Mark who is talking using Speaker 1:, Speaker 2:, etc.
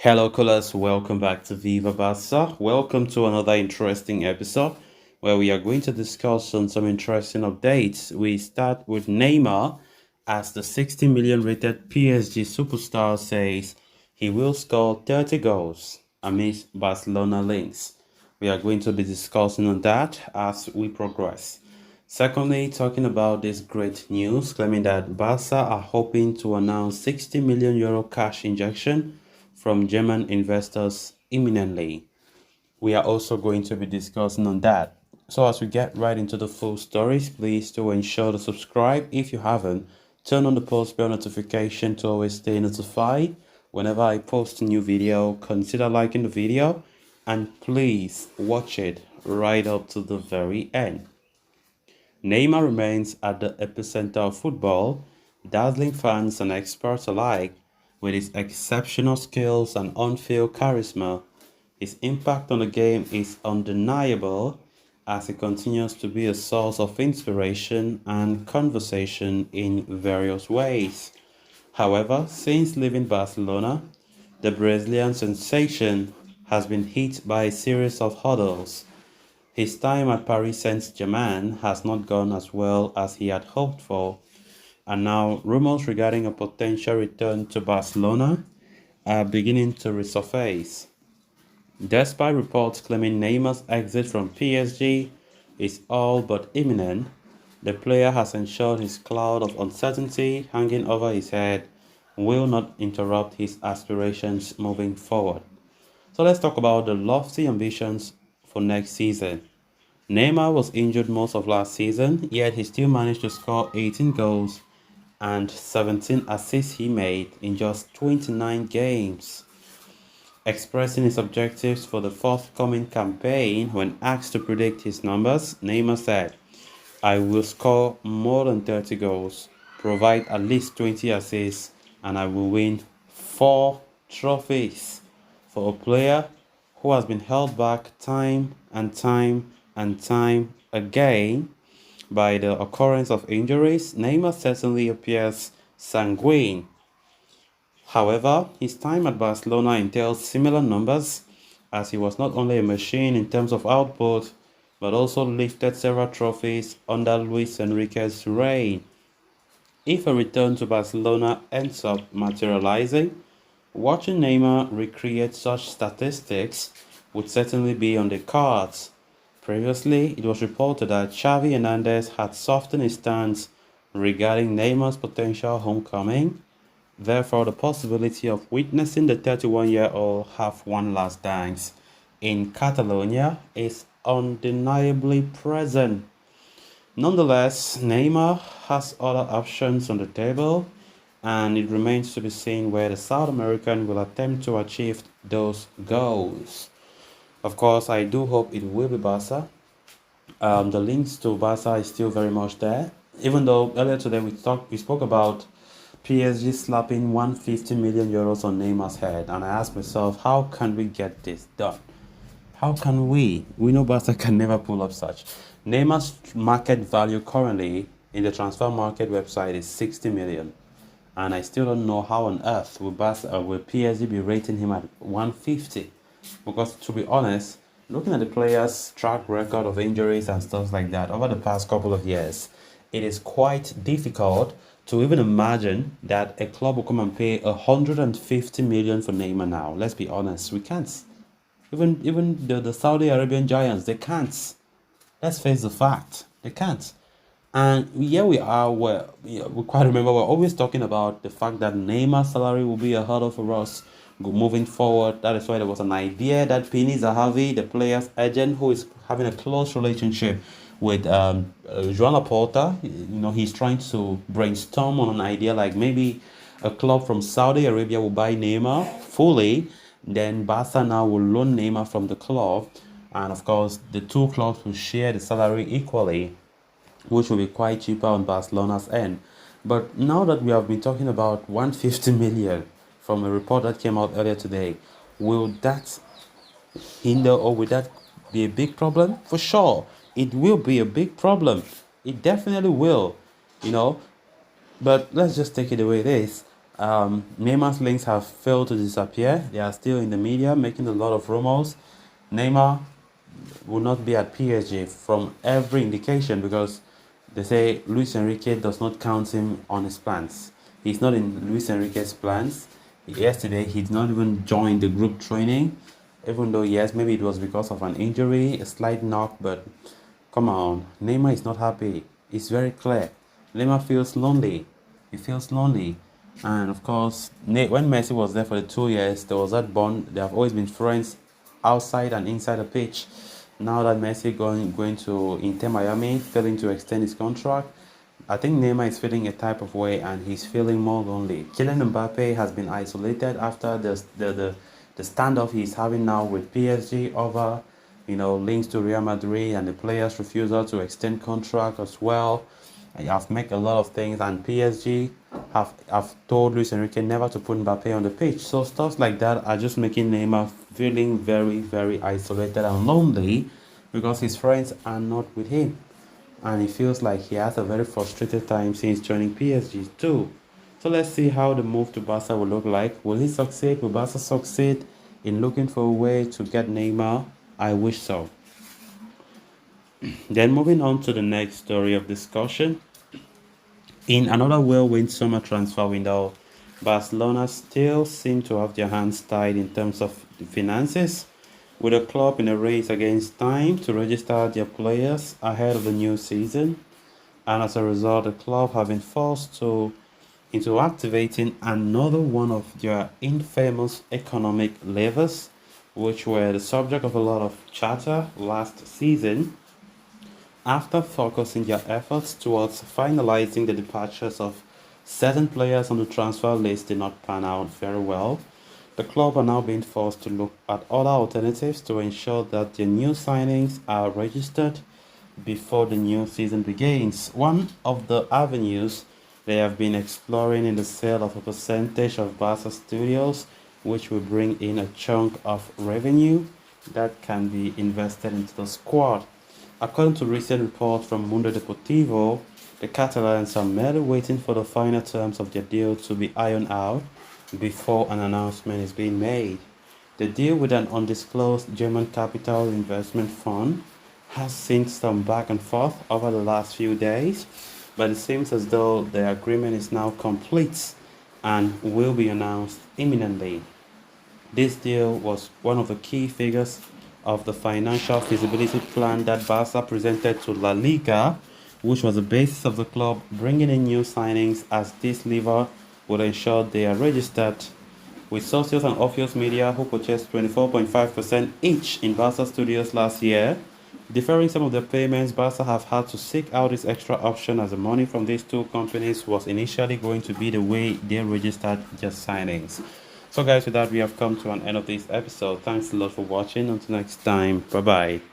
Speaker 1: Hello, callers. Welcome back to Viva Barca. Welcome to another interesting episode where we are going to discuss on some interesting updates. We start with Neymar, as the 60 million rated PSG superstar says he will score 30 goals amidst Barcelona links. We are going to be discussing on that as we progress. Secondly, talking about this great news, claiming that Barca are hoping to announce 60 million euro cash injection from German investors imminently. We are also going to be discussing on that. So as we get right into the full stories, please do ensure to subscribe if you haven't. Turn on the post bell notification to always stay notified whenever I post a new video. Consider liking the video and please watch it right up to the very end. Neymar remains at the epicenter of football, dazzling fans and experts alike with his exceptional skills and on-field charisma. His impact on the game is undeniable as he continues to be a source of inspiration and conversation in various ways. However, since leaving Barcelona, the Brazilian sensation has been hit by a series of hurdles. His time at Paris Saint-Germain has not gone as well as he had hoped for, and now rumors regarding a potential return to Barcelona are beginning to resurface. Despite reports claiming Neymar's exit from PSG is all but imminent, the player has ensured his cloud of uncertainty hanging over his head will not interrupt his aspirations moving forward. So let's talk about the lofty ambitions for next season. Neymar was injured most of last season, yet he still managed to score 18 goals and 17 assists he made in just 29 games. Expressing his objectives for the forthcoming campaign when asked to predict his numbers, Neymar said, I will score more than 30 goals, provide at least 20 assists, and I will win 4 trophies. For a player who has been held back time and time and time again by the occurrence of injuries, Neymar certainly appears sanguine. However, his time at Barcelona entails similar numbers, as he was not only a machine in terms of output, but also lifted several trophies under Luis Enrique's reign. If a return to Barcelona ends up materializing, watching Neymar recreate such statistics would certainly be on the cards. Previously, it was reported that Xavi Hernandez had softened his stance regarding Neymar's potential homecoming. Therefore, the possibility of witnessing the 31-year-old have one last dance in Catalonia is undeniably present. Nonetheless, Neymar has other options on the table, and it remains to be seen where the South American will attempt to achieve those goals. Of course, I do hope it will be Barca. The links to Barca is still very much there. Even though earlier today we spoke about PSG slapping 150 million euros on Neymar's head, and I asked myself, how can we get this done? How can we? We know Barca can never pull up such. Neymar's market value currently in the transfer market website is 60 million, and I still don't know how on earth will PSG be rating him at 150. Because to be honest, looking at the player's track record of injuries and stuff like that over the past couple of years, it is quite difficult to even imagine that a club will come and pay 150 million for Neymar now. Let's be honest, we can't. Even the Saudi Arabian giants, they can't. Let's face the fact, they can't. And here we are, where we quite remember we're always talking about the fact that Neymar's salary will be a hurdle for us moving forward. That is why there was an idea that Pini Zahavi, the player's agent, who is having a close relationship with Joan Laporta, he's trying to brainstorm on an idea like maybe a club from Saudi Arabia will buy Neymar fully, then Barca now will loan Neymar from the club, and of course the two clubs will share the salary equally, which will be quite cheaper on Barcelona's end. But now that we have been talking about 150 million from a report that came out earlier today, will that hinder or will that be a big problem? For sure, it will be a big problem. It definitely will, you know. But let's just take it the way it is. Neymar's links have failed to disappear. They are still in the media, making a lot of rumors. Neymar will not be at PSG from every indication because they say Luis Enrique does not count him on his plans. He's not in Luis Enrique's plans. Yesterday, he did not even join the group training, even though, yes, maybe it was because of an injury, a slight knock, but come on, Neymar is not happy. It's very clear. Neymar feels lonely. He feels lonely. And of course, when Messi was there for the 2 years, there was that bond. They have always been friends outside and inside the pitch. Now that Messi going to Inter Miami, failing to extend his contract, I think Neymar is feeling a type of way and he's feeling more lonely. Kylian Mbappe has been isolated after the standoff he's having now with PSG over, links to Real Madrid and the players' refusal to extend contract as well. I've made a lot of things, and PSG have told Luis Enrique never to put Mbappe on the pitch. So stuff like that are just making Neymar feeling very, very isolated and lonely because his friends are not with him. And he feels like he has a very frustrated time since joining PSG too. So let's see how the move to Barca will look like. Will he succeed? Will Barca succeed in looking for a way to get Neymar? I wish so. Then moving on to the next story of discussion. In another whirlwind summer transfer window, Barcelona still seem to have their hands tied in terms of the finances, with the club in a race against time to register their players ahead of the new season. And as a result, the club have been forced into activating another one of their infamous economic levers, which were the subject of a lot of chatter last season. After focusing their efforts towards finalizing the departures of certain players on the transfer list did not pan out very well, the club are now being forced to look at other alternatives to ensure that their new signings are registered before the new season begins. One of the avenues they have been exploring in the sale of a percentage of Barca studios, which will bring in a chunk of revenue that can be invested into the squad. According to recent reports from Mundo Deportivo, the Catalans are merely waiting for the final terms of their deal to be ironed out before an announcement is being made. The deal with an undisclosed German capital investment fund has seen some back and forth over the last few days, but it seems as though the agreement is now complete and will be announced imminently. This deal was one of the key figures of the financial feasibility plan that Barca presented to La Liga, which was the basis of the club bringing in new signings, as this lever would ensure they are registered with Socios and Orpheus Media, who purchased 24.5% each in Barca Studios last year. Deferring some of their payments, Barca have had to seek out this extra option as the money from these two companies was initially going to be the way they registered their signings. So guys, with that, we have come to an end of this episode. Thanks a lot for watching. Until next time, bye bye.